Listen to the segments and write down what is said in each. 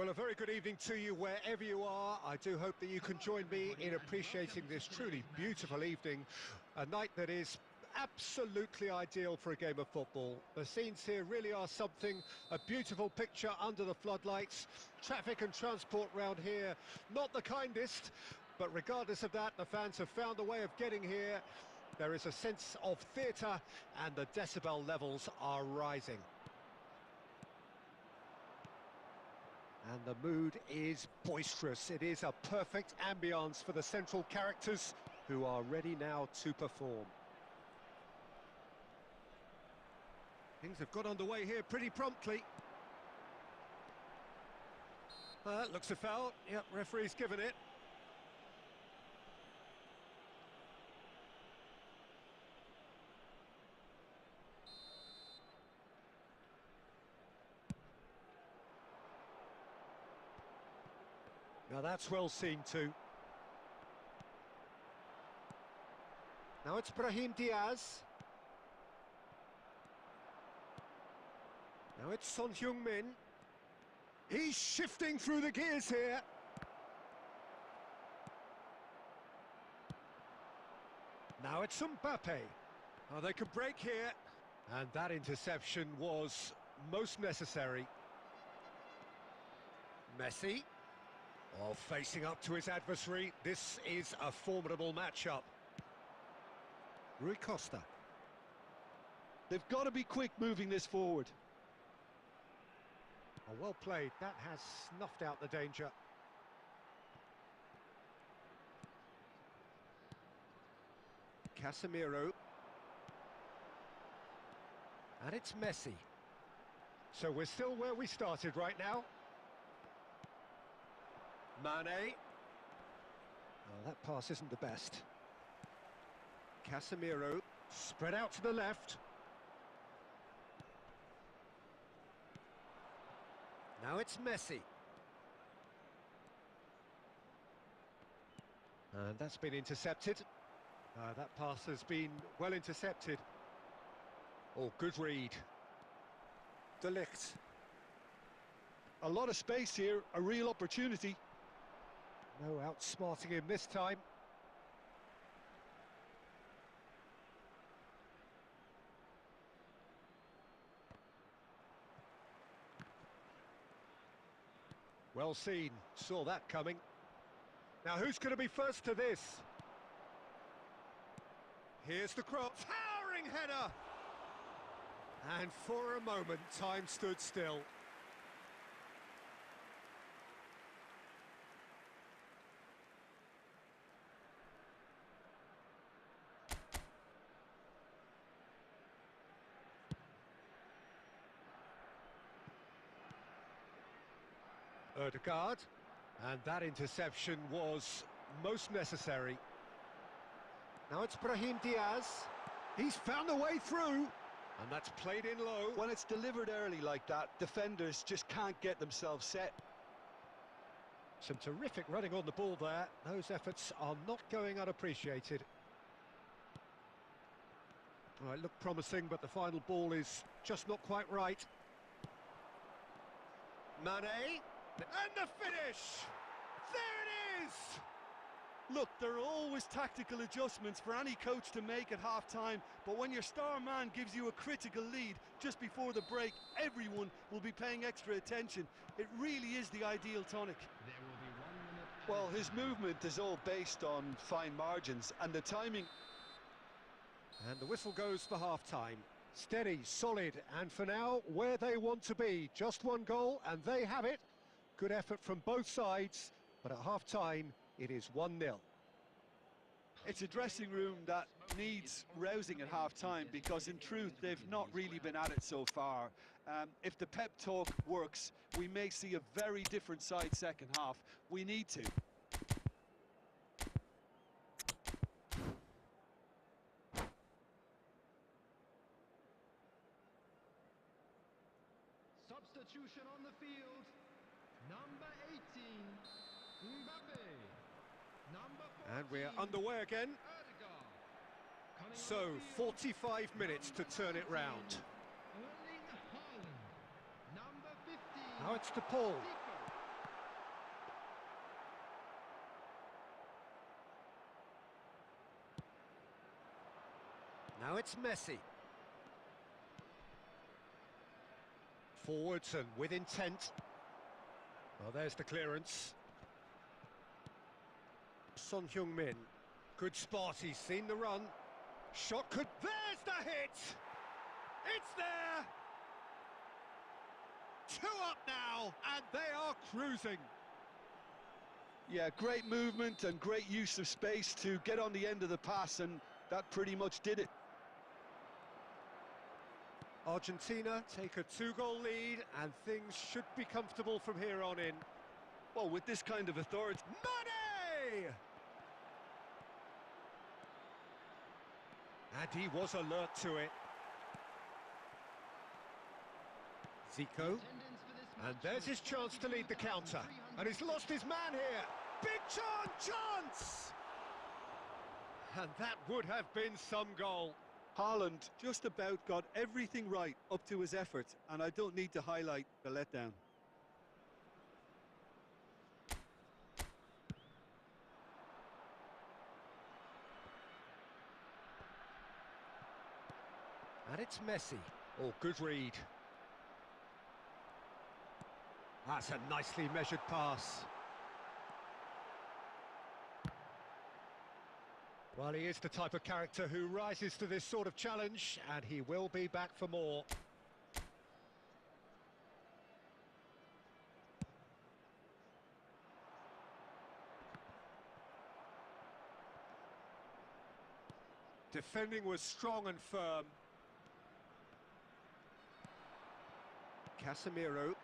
Well, a very good evening to you wherever you are. I do hope that you can join me in appreciating this truly beautiful evening, a night that is absolutely ideal for a game of football. The scenes here really are something, a beautiful picture under the floodlights. Traffic and transport round here, not the kindest, but regardless of that, the fans have found a way of getting here. There is a sense of theatre and the decibel levels are rising. And the mood is boisterous. It is a perfect ambience for the central characters who are ready now to perform. Things have got underway here pretty promptly. Looks a foul. Yep, referee's given it. Now that's well seen too. Now it's Brahim Diaz. Now it's Son Heung-min. He's shifting through the gears here. Now it's Mbappe. Oh, they could break here. And that interception was most necessary. Messi. Oh, facing up to his adversary, this is a formidable matchup. Rui Costa. They've got to be quick moving this forward. Oh, well played, that has snuffed out the danger. Casemiro. And it's Messi. So we're still where we started right now. Mane. Oh, that pass isn't the best. Casemiro, spread out to the left. Now it's Messi. And that's been intercepted. That pass has been well intercepted. Oh, good read. De Ligt. A lot of space here, a real opportunity. No outsmarting him this time. Well seen, saw that coming. Now who's going to be first to this? Here's the cross, towering header! And for a moment, time stood still. Ødegaard, and that interception was most necessary. Now it's Brahim Diaz. He's found a way through, and that's played in low. When it's delivered early like that, defenders just can't get themselves set. Some terrific running on the ball there. Those efforts are not going unappreciated. Well, it looked promising, but the final ball is just not quite right. Mane. And the finish! There it is! Look, there are always tactical adjustments for any coach to make at half-time, but when your star man gives you a critical lead just before the break, everyone will be paying extra attention. It really is the ideal tonic. There will be 1 minute. Well, his movement is all based on fine margins, and the timing... And the whistle goes for half-time. Steady, solid, and for now, where they want to be. Just one goal, and they have it. Good effort from both sides, but at half-time, it is 1-0. It's a dressing room that needs rousing at half-time because, in truth, they've not really been at it so far. If the pep talk works, we may see a very different side second half. We need to. Substitution on the field. Number 18, Mbappe. Number 14, And we're underway again. Ødegaard. So, 45 minutes to turn it round. Number 15, Now it's to Paul. Now it's Messi. Forwards and with intent. Well, there's the clearance. Son Heung-min. Good spot, he's seen the run. Shot could... There's the hit! It's there! 2 up now, and they are cruising. Yeah, great movement and great use of space to get on the end of the pass, and that pretty much did it. Argentina take a 2-goal lead, and things should be comfortable from here on in. Well, with this kind of authority... Money! And he was alert to it. Zico. And there's his chance to lead the counter. And he's lost his man here. Big chance! And that would have been some goal. Haaland just about got everything right up to his effort, and I don't need to highlight the letdown. And it's Messi. Oh, good read. That's a nicely measured pass. Well, he is the type of character who rises to this sort of challenge, and he will be back for more. Defending was strong and firm. Casemiro.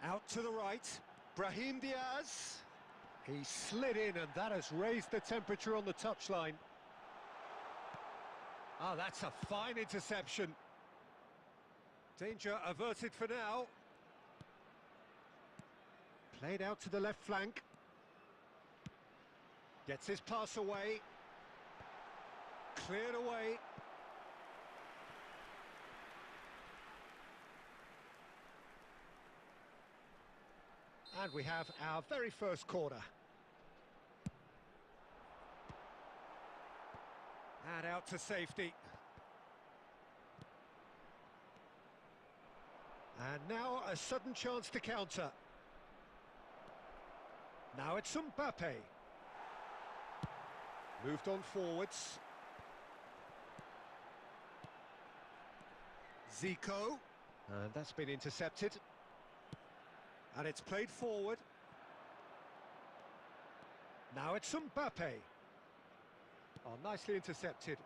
Out to the right. Brahim Diaz. He slid in, and that has raised the temperature on the touchline. Ah, that's a fine interception. Danger averted for now. Played out to the left flank. Gets his pass away. Cleared away. And we have our very first corner. And out to safety. And now a sudden chance to counter. Now it's Mbappe. Moved on forwards. Zico. And that's been intercepted. And it's played forward. Now it's Mbappe. Oh, nicely intercepted.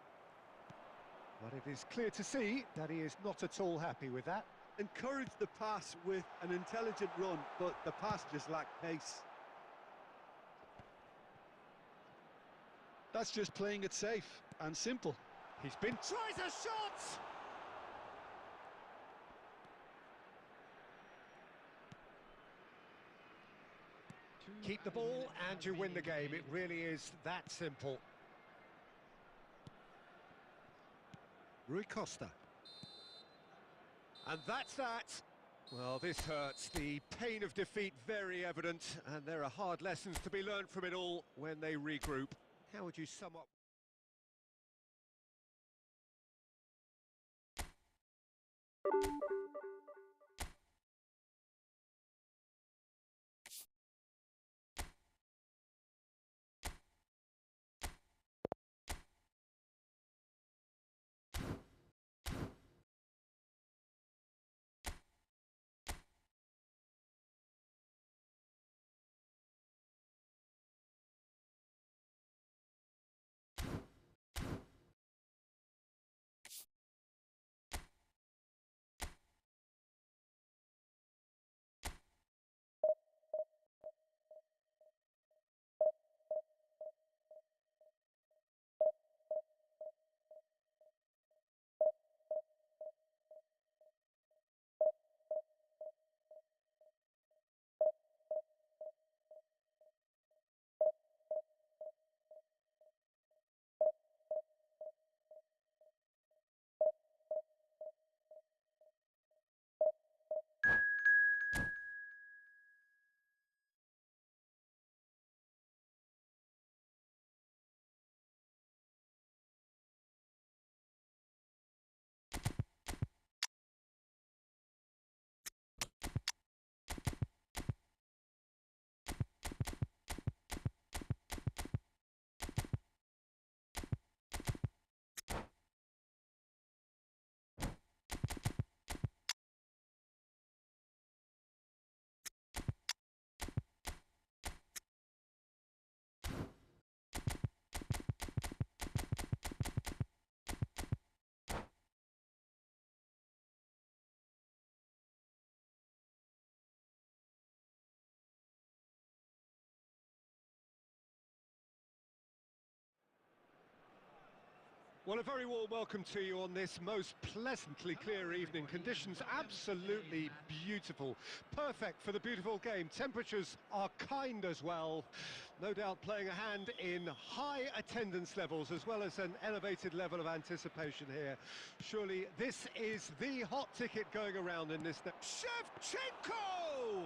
But it is clear to see that he is not at all happy with that. Encouraged the pass with an intelligent run, but the pass just lacked pace. That's just playing it safe and simple. He's been... Tries a shot! Keep the ball and you win the game. It really is that simple. Rui Costa. And that's that. Well, this hurts. The pain of defeat very evident, and there are hard lessons to be learned from it all when they regroup. How would you sum up? Well, a very warm welcome to you on this most pleasantly clear evening. Conditions absolutely beautiful. Perfect for the beautiful game. Temperatures are kind as well. No doubt playing a hand in high attendance levels as well as an elevated level of anticipation here. Surely this is the hot ticket going around in this... Shevchenko!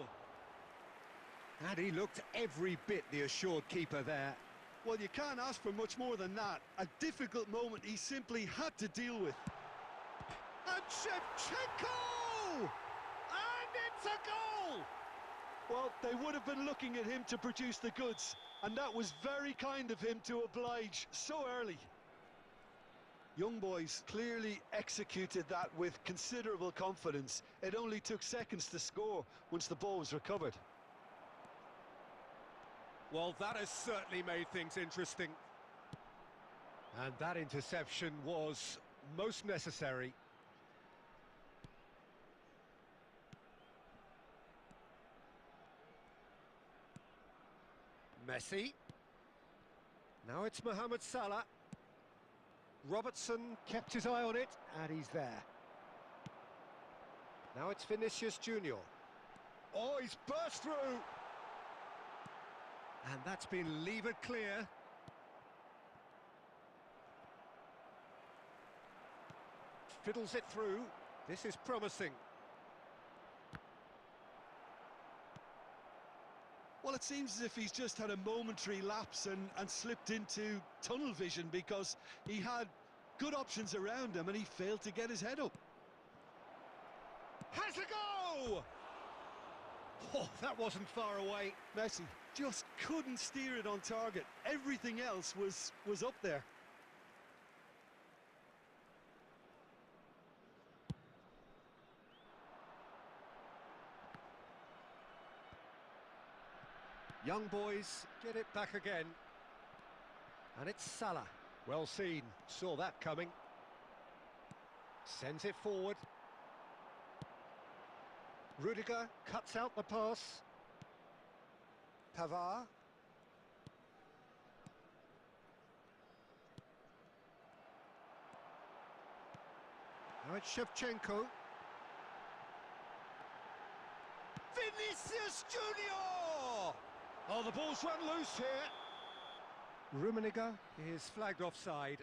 And he looked every bit the assured keeper there. Well, you can't ask for much more than that. A difficult moment he simply had to deal with. And Shevchenko! And it's a goal! Well, they would have been looking at him to produce the goods, and that was very kind of him to oblige so early. Young boys clearly executed that with considerable confidence. It only took seconds to score once the ball was recovered. Well, that has certainly made things interesting. And that interception was most necessary. Messi. Now it's Mohamed Salah. Robertson kept his eye on it, and he's there. Now it's Vinicius Junior. Oh, he's burst through! And that's been levered clear. Fiddles it through. This is promising. Well, it seems as if he's just had a momentary lapse and slipped into tunnel vision, because he had good options around him and he failed to get his head up. Has a go! Oh, that wasn't far away. Messi just couldn't steer it on target. Everything else was up there. Young boys get it back again. And it's Salah. Well seen. Saw that coming. Sends it forward. Rudiger cuts out the pass. Pavard. Now it's Shevchenko. Vinicius Junior! Oh, the ball's run loose here. Rummenigge is flagged offside.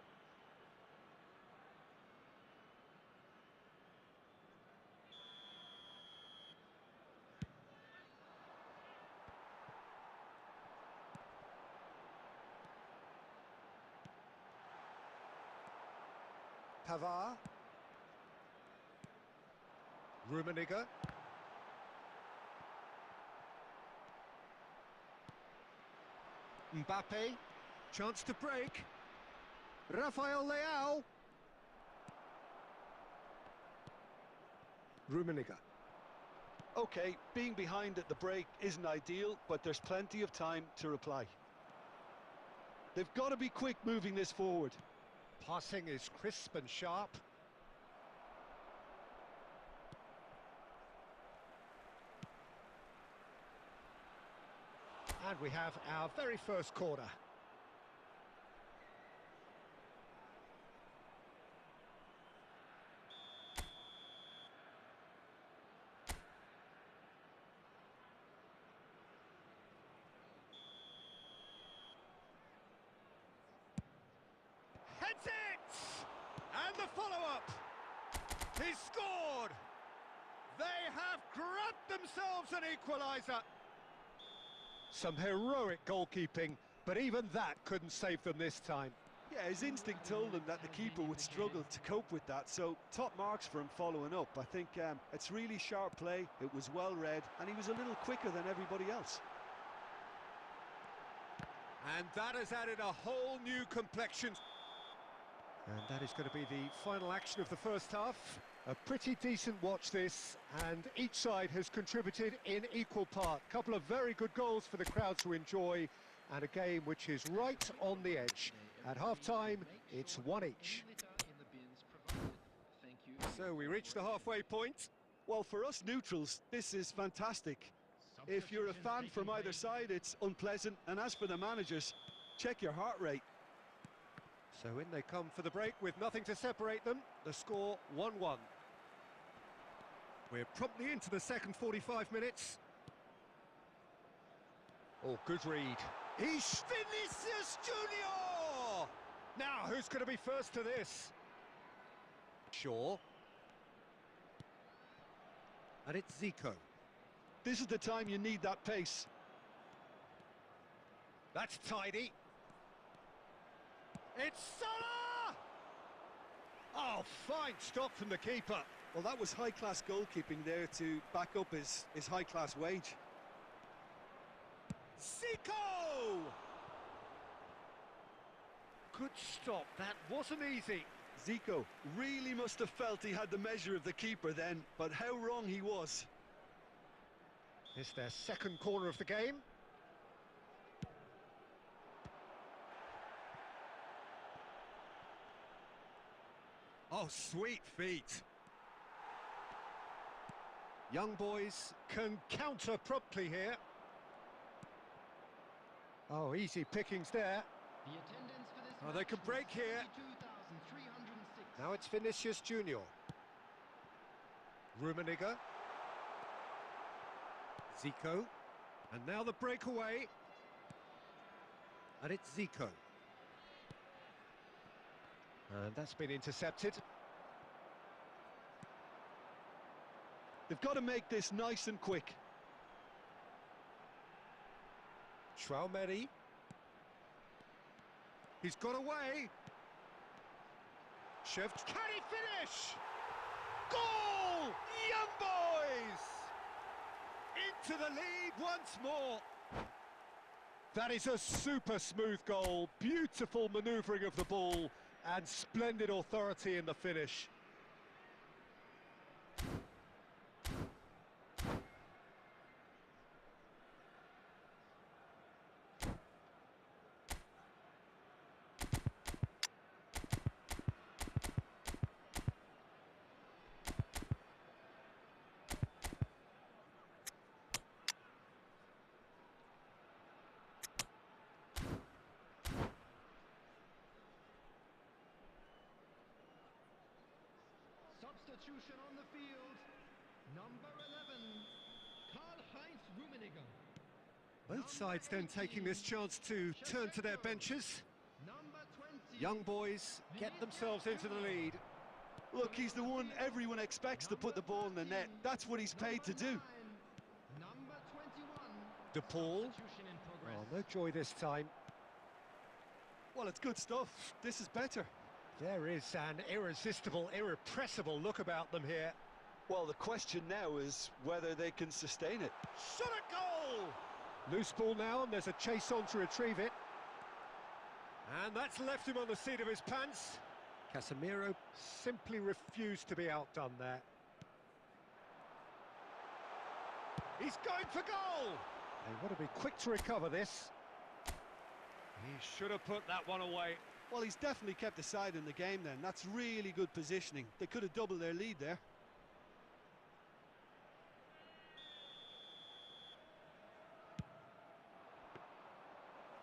Pavard. Rummenigge. Mbappe. Chance to break. Rafael Leao. Rummenigge. Okay, being behind at the break isn't ideal, but there's plenty of time to reply. They've got to be quick moving this forward. Passing is crisp and sharp. And we have our very first corner. Heads it! And the follow-up! He's scored! They have grabbed themselves an equaliser! Some heroic goalkeeping, but even that couldn't save them this time. Yeah, his instinct told him that the keeper would struggle to cope with that, so top marks for him following up. I think it's really sharp play, it was well read, and he was a little quicker than everybody else. And that has added a whole new complexion. And that is going to be the final action of the first half. A pretty decent watch this, and each side has contributed in equal part. Couple of very good goals for the crowd to enjoy, and a game which is right on the edge. At half-time, it's one each. So we reach the halfway point. Well, for us neutrals, this is fantastic. If you're a fan from either side, it's unpleasant, and as for the managers, check your heart rate. So in they come for the break with nothing to separate them. The score 1-1. We're promptly into the second 45 minutes. Oh, good read. He's Vinicius Junior! Now, who's going to be first to this? Shaw. And it's Zico. This is the time you need that pace. That's tidy. It's Salah! Oh, fine stop from the keeper. Well, that was high-class goalkeeping there to back up his high-class wage. Zico! Good stop, that wasn't easy. Zico really must have felt he had the measure of the keeper then, but how wrong he was. It's their second corner of the game. Oh, sweet feet. Young boys can counter promptly here. Oh, easy pickings there. The attendance for this Oh, they can break here. 72,306. Now it's Vinicius Junior. Rummenigge. Zico. And now the breakaway. And it's Zico. And that's been intercepted. They've got to make this nice and quick. Traumeri. He's got away. Can he finish? Goal! Young boys! Into the lead once more. That is a super smooth goal. Beautiful manoeuvring of the ball and splendid authority in the finish. Substitution on the field. Number 11, Karl-Heinz Rummenigge. Both sides then taking this chance to turn to their benches. Number 20. Young boys get themselves into the lead. Look, he's the one everyone expects to put the ball in the net. That's what he's paid to do. Number 21. De Paul. Substitution in progress. Oh, no joy this time. Well, it's good stuff. This is better. There is an irresistible, irrepressible look about them here. Well, the question now is whether they can sustain it. Shot a goal! Loose ball now, and there's a chase on to retrieve it. And that's left him on the seat of his pants. Casemiro simply refused to be outdone there. He's going for goal! They want to be quick to recover this. He should have put that one away. Well, he's definitely kept the side in the game then. That's really good positioning. They could have doubled their lead there.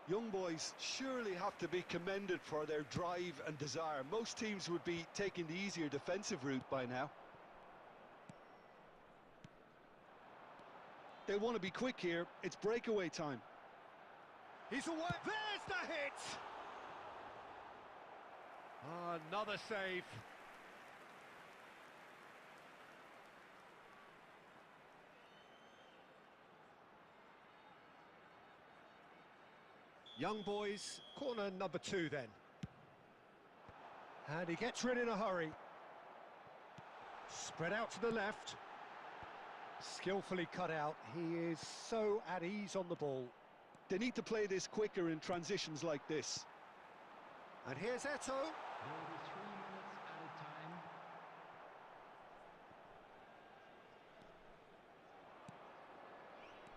Young boys surely have to be commended for their drive and desire. Most teams would be taking the easier defensive route by now. They want to be quick here. It's breakaway time. He's away. There's the hit! Oh, another save. Young boys, corner number 2 then. And he gets rid in a hurry. Spread out to the left. Skillfully cut out. He is so at ease on the ball. They need to play this quicker in transitions like this. And here's Eto'o. There will be 3 minutes added time.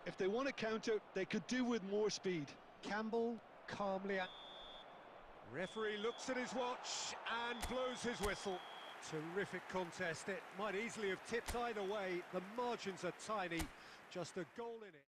If they want to counter, they could do with more speed. Campbell calmly. Referee looks at his watch and blows his whistle. Terrific contest. It might easily have tipped either way. The margins are tiny. Just a goal in it.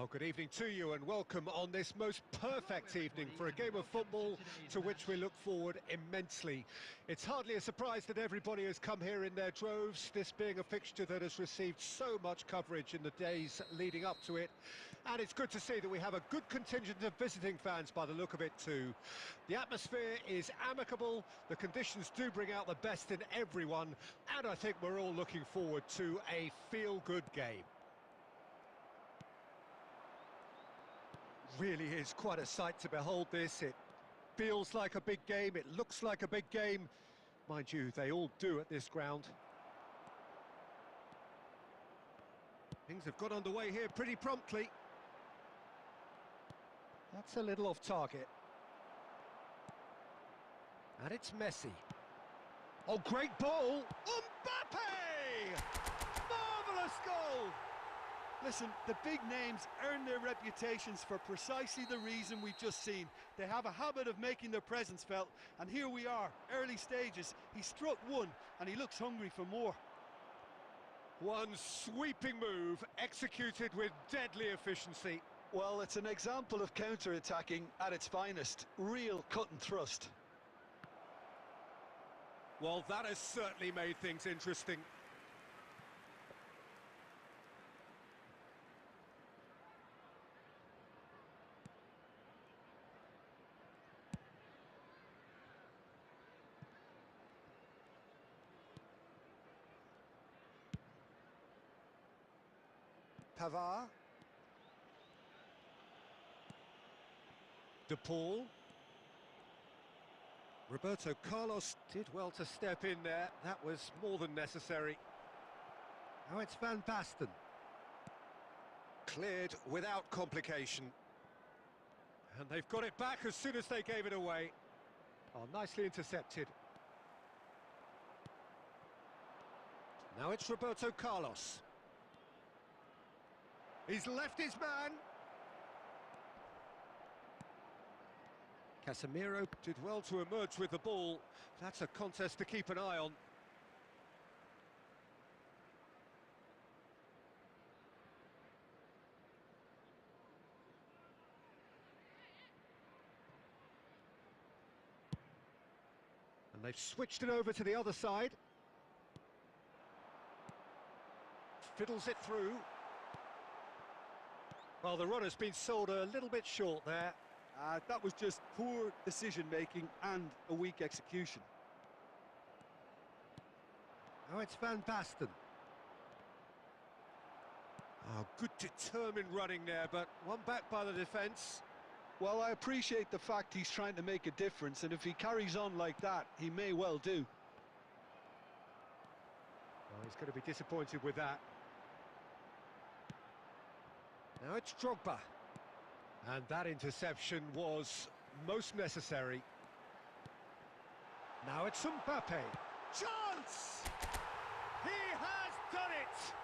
Well, good evening to you and welcome on this most perfect evening for a game of football to which we look forward immensely. It's hardly a surprise that everybody has come here in their droves, this being a fixture that has received so much coverage in the days leading up to it. And it's good to see that we have a good contingent of visiting fans by the look of it too. The atmosphere is amicable, the conditions do bring out the best in everyone, and I think we're all looking forward to a feel-good game. Really is quite a sight to behold this. It feels like a big game, it looks like a big game. Mind you, they all do at this ground. Things have got underway here pretty promptly. That's a little off target. And it's Messi. Oh, great ball! Mbappe! Marvellous goal! Listen, the big names earn their reputations for precisely the reason we've just seen. They have a habit of making their presence felt, and here we are, early stages. He struck one, and he looks hungry for more. One sweeping move, executed with deadly efficiency. Well, it's an example of counter-attacking at its finest. Real cut and thrust. Well, that has certainly made things interesting. Pavard. De Paul. Roberto Carlos did well to step in there. That was more than necessary. Now it's Van Basten. Cleared without complication. And they've got it back as soon as they gave it away. Oh, nicely intercepted. Now it's Roberto Carlos. He's left his man. Casemiro did well to emerge with the ball. That's a contest to keep an eye on. And they've switched it over to the other side. Fiddles it through. Well, the run has been sold a little bit short there. That was just poor decision-making and a weak execution. Now it's Van Basten. Oh, good determined running there, but one back by the defence. Well, I appreciate the fact he's trying to make a difference, and if he carries on like that, he may well do. Oh, he's going to be disappointed with that. Now it's Drogba. And that interception was most necessary. Now it's Mbappe. Chance! He has done it!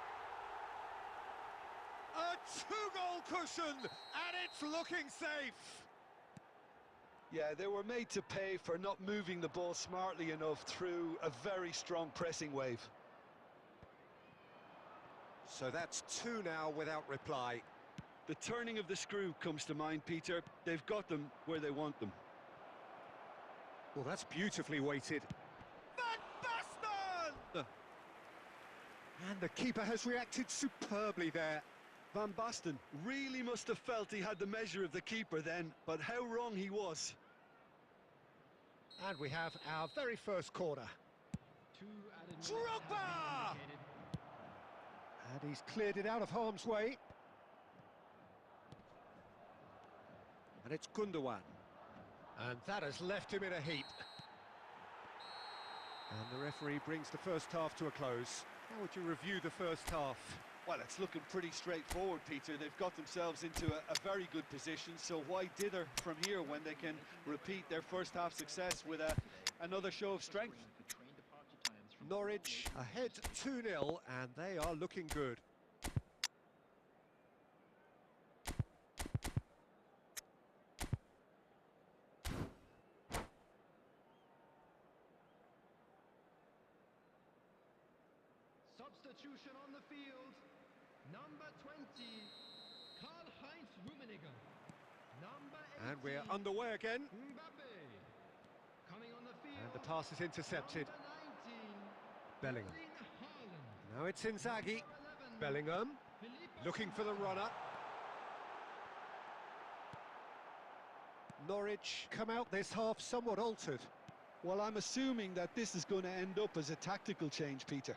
A two-goal cushion, and it's looking safe. Yeah, they were made to pay for not moving the ball smartly enough through a very strong pressing wave. So that's two now without reply. The turning of the screw comes to mind, Peter. They've got them where they want them. Well, that's beautifully weighted. Van Basten! And the keeper has reacted superbly there. Van Basten really must have felt he had the measure of the keeper then, but how wrong he was. And we have our very first corner. Drogba! And he's cleared it out of harm's way. And it's Gundogan. And that has left him in a heap. And the referee brings the first half to a close. How would you review the first half? Well, it's looking pretty straightforward, Peter. They've got themselves into a very good position, so why dither from here when they can repeat their first half success with another show of strength? Norwich ahead 2-0, and they are looking good. Substitution on the field. Number 20. Karl-Heinz Rummenigge. Number 18. And we're underway again. Mbappe. Coming on the field. And the pass is intercepted. Number 19. Bellingham. Erling Haaland. Now it's Inzaghi. Number 11. Bellingham. Filippo Looking for the Inzaghi. runner. Norwich come out this half somewhat altered. Well, I'm assuming that this is going to end up as a tactical change, Peter.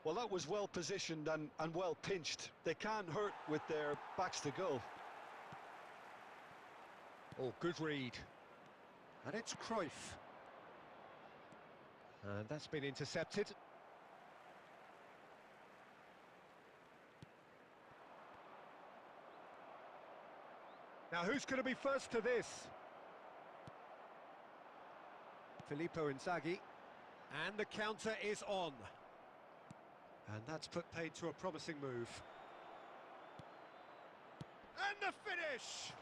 Well, that was well positioned and well pinched. They can't hurt with their backs to goal. Oh, good read. And it's Cruyff. And that's been intercepted. Now, who's going to be first to this? Filippo Inzaghi. And the counter is on. And that's put paid to a promising move. And the finish!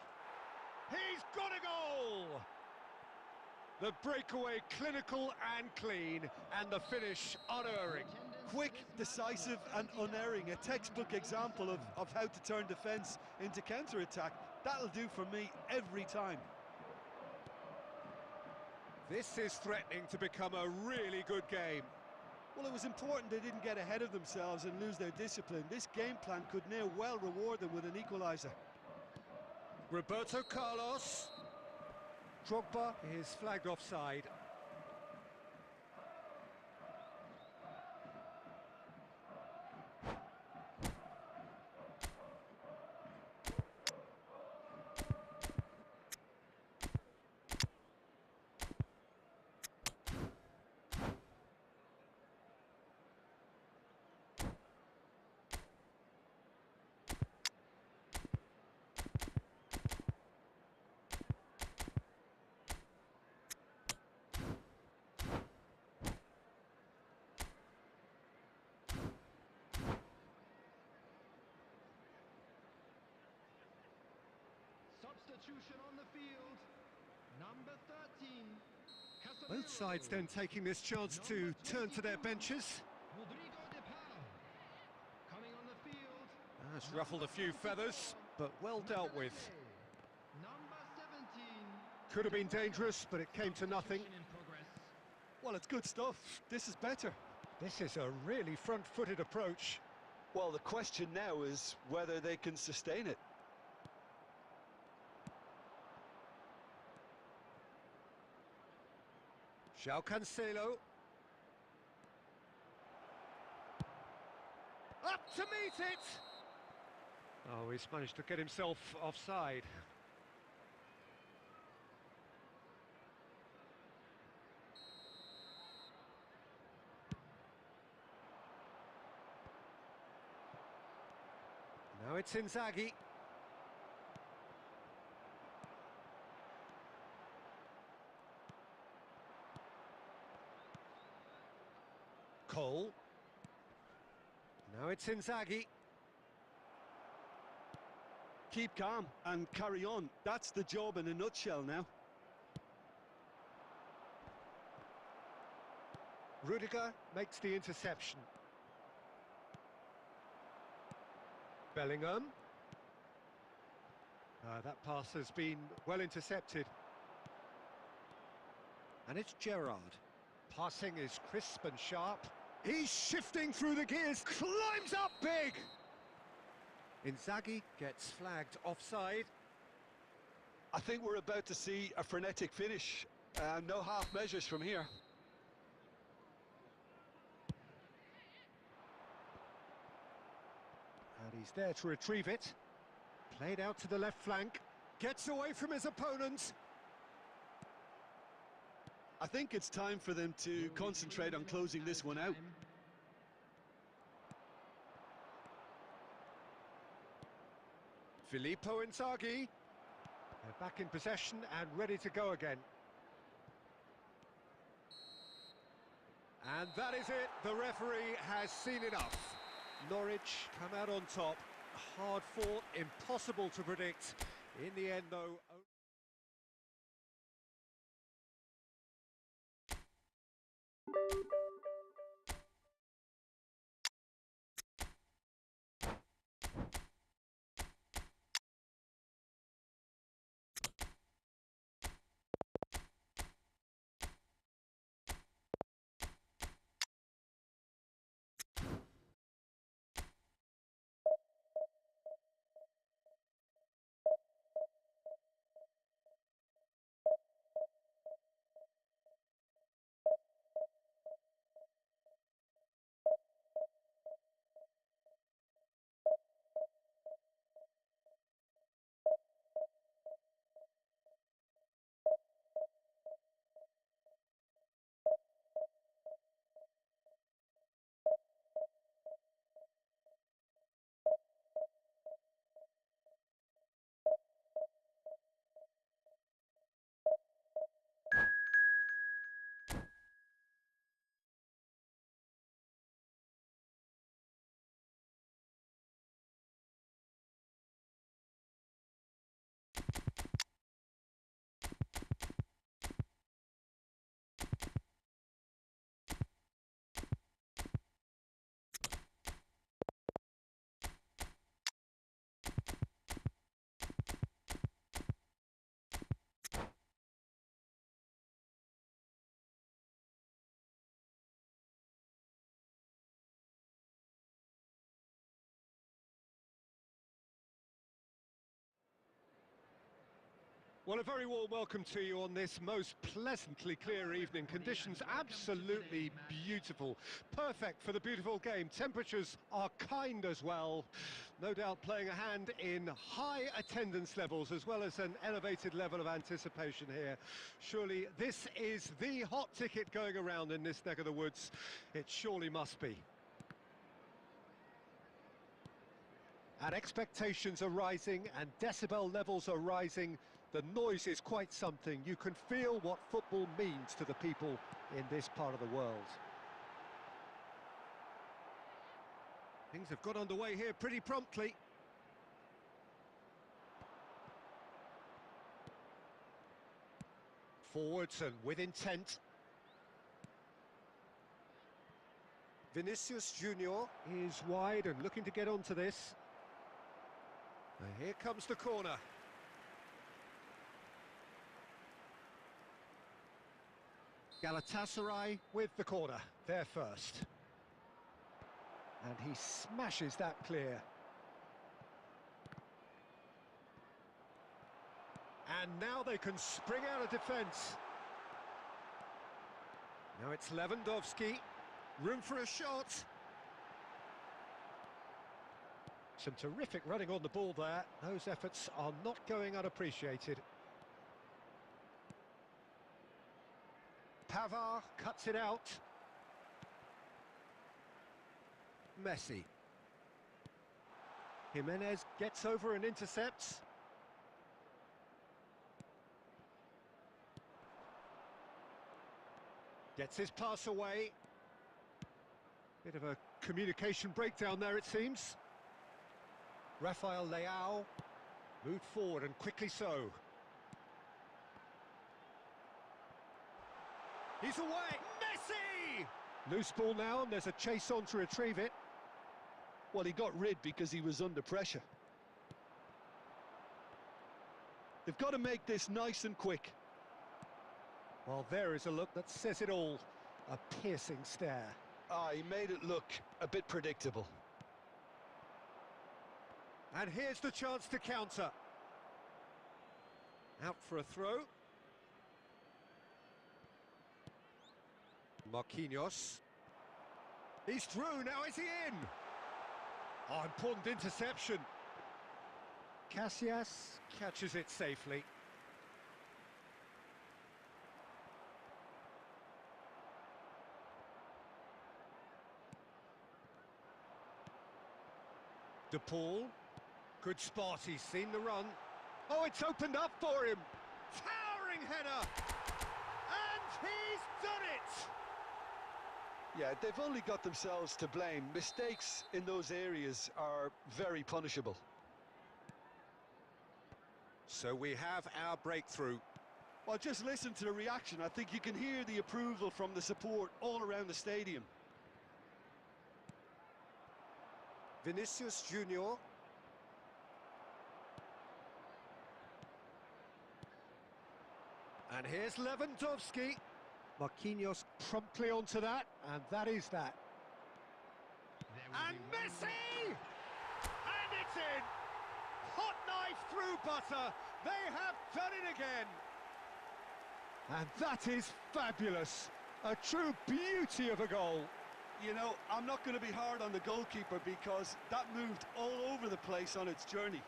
He's got a goal! The breakaway clinical and clean, and the finish unerring. Quick, decisive and unerring. A textbook example of how to turn defence into counter-attack. That'll do for me every time. This is threatening to become a really good game. Well, it was important they didn't get ahead of themselves and lose their discipline. This game plan could now well reward them with an equaliser. Roberto Carlos. Drogba is flagged offside. Substitution on the field. Number 13. Both sides then taking this chance to turn to their benches. Rodrigo de Paul. Coming on the field. That's ruffled a few feathers, but well dealt with. Number 17. Could have been dangerous, but it came to nothing. In progress. Well, it's good stuff. This is better. This is a really front-footed approach. Well, the question now is whether they can sustain it. João Cancelo. Up to meet it! Oh, he's managed to get himself offside. Now it's Inzaghi. Cole. Now it's Inzaghi. Keep calm and carry on. That's the job in a nutshell now. Rudiger makes the interception. Bellingham. That pass has been well intercepted. And it's Gerrard. Passing is crisp and sharp. He's shifting through the gears, climbs up big! Inzaghi gets flagged offside. I think we're about to see a frenetic finish. No half measures from here. And he's there to retrieve it. Played out to the left flank. Gets away from his opponent. I think it's time for them to concentrate on closing this one out. Filippo Inzaghi. They're back in possession and ready to go again. And that is it. The referee has seen enough. Norwich come out on top. Hard fought, impossible to predict. In the end, though... Well, a very warm welcome to you on this most pleasantly clear evening. Conditions absolutely beautiful. Perfect for the beautiful game. Temperatures are kind as well. No doubt playing a hand in high attendance levels as well as an elevated level of anticipation here. Surely this is the hot ticket going around in this neck of the woods. It surely must be. And expectations are rising and decibel levels are rising. The noise is quite something. You can feel what football means to the people in this part of the world. Things have got underway here pretty promptly. Forwards and with intent. Vinicius Junior is wide and looking to get onto this. And here comes the corner. Galatasaray with the corner, there first. And he smashes that clear. And now they can spring out of defence. Now it's Lewandowski. Room for a shot. Some terrific running on the ball there. Those efforts are not going unappreciated. Pavard cuts it out. Messi. Jimenez gets over and intercepts. Gets his pass away. Bit of a communication breakdown there, it seems. Rafael Leao moved forward and quickly so. He's away! Messi! Loose ball now, and there's a chase on to retrieve it. Well, he got rid because he was under pressure. They've got to make this nice and quick. Well, there is a look that says it all. A piercing stare. Ah, he made it look a bit predictable. And here's the chance to counter. Out for a throw. Marquinhos. He's through, now is he in? Oh, important interception. Casillas catches it safely. De Paul. Good spot, he's seen the run. Oh, it's opened up for him. Towering header. And he's done it. Yeah, they've only got themselves to blame. Mistakes in those areas are very punishable. So we have our breakthrough. Well, just listen to the reaction. I think you can hear the approval from the support all around the stadium. Vinicius Junior. And here's Lewandowski. Marquinhos promptly onto that, and that is that. And Messi! And it's in! Hot knife through butter. They have done it again. And that is fabulous. A true beauty of a goal. You know, I'm not going to be hard on the goalkeeper because that moved all over the place on its journey.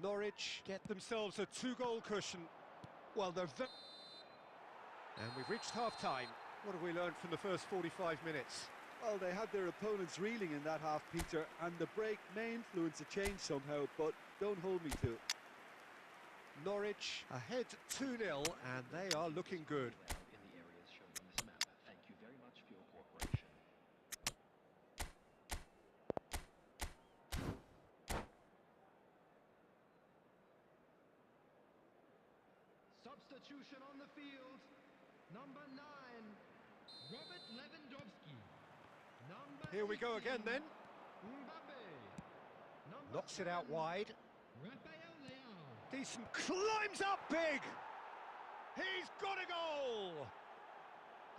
Norwich get themselves a 2-goal cushion. Well, they're and we've reached half-time. What have we learned from the first 45 minutes? Well, they had their opponents reeling in that half, Peter, and the break may influence a change somehow, but don't hold me to it. Norwich ahead 2-0, and they are looking good. In the areas shown on this map. Thank you very much for your cooperation. Substitution on the field. Number 9, Robert Lewandowski. Number Here we go 18, again then. Mbappe. Number Knocks it out 10, wide. Rafael Leao. Decent, climbs up big. He's got a goal.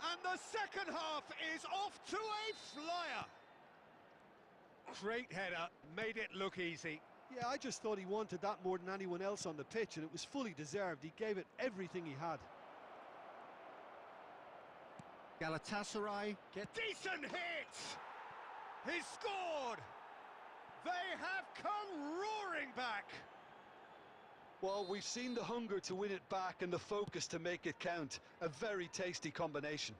And the second half is off to a flyer. Great header, made it look easy. Yeah, I just thought he wanted that more than anyone else on the pitch, and it was fully deserved. He gave it everything he had. Galatasaray get decent hit. He's scored. They have come roaring back. Well, we've seen the hunger to win it back and the focus to make it count. A very tasty combination.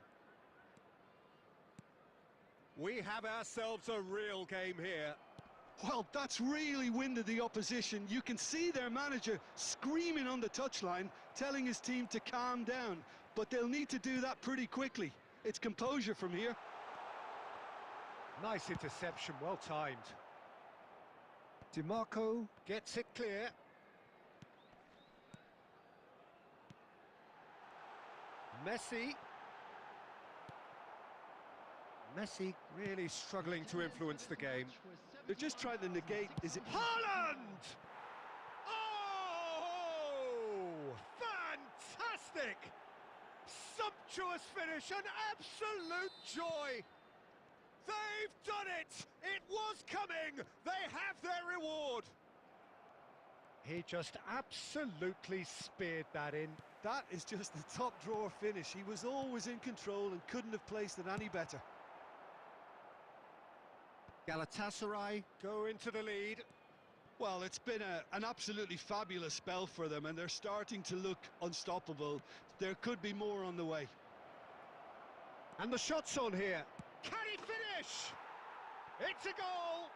We have ourselves a real game here. Well, that's really winded the opposition. You can see their manager screaming on the touchline, telling his team to calm down. But they'll need to do that pretty quickly. It's composure from here. Nice interception, well timed. DiMarco gets it clear. Messi really struggling to influence the game. They're just trying to negate... Haaland! Oh! Fantastic! Sumptuous finish, an absolute joy! They've done it! It was coming! They have their reward! He just absolutely speared that in. That is just the top drawer finish. He was always in control and couldn't have placed it any better. Galatasaray go into the lead. Well, it's been an absolutely fabulous spell for them, and they're starting to look unstoppable. There could be more on the way. And the shot's on here. Can he finish? It's a goal!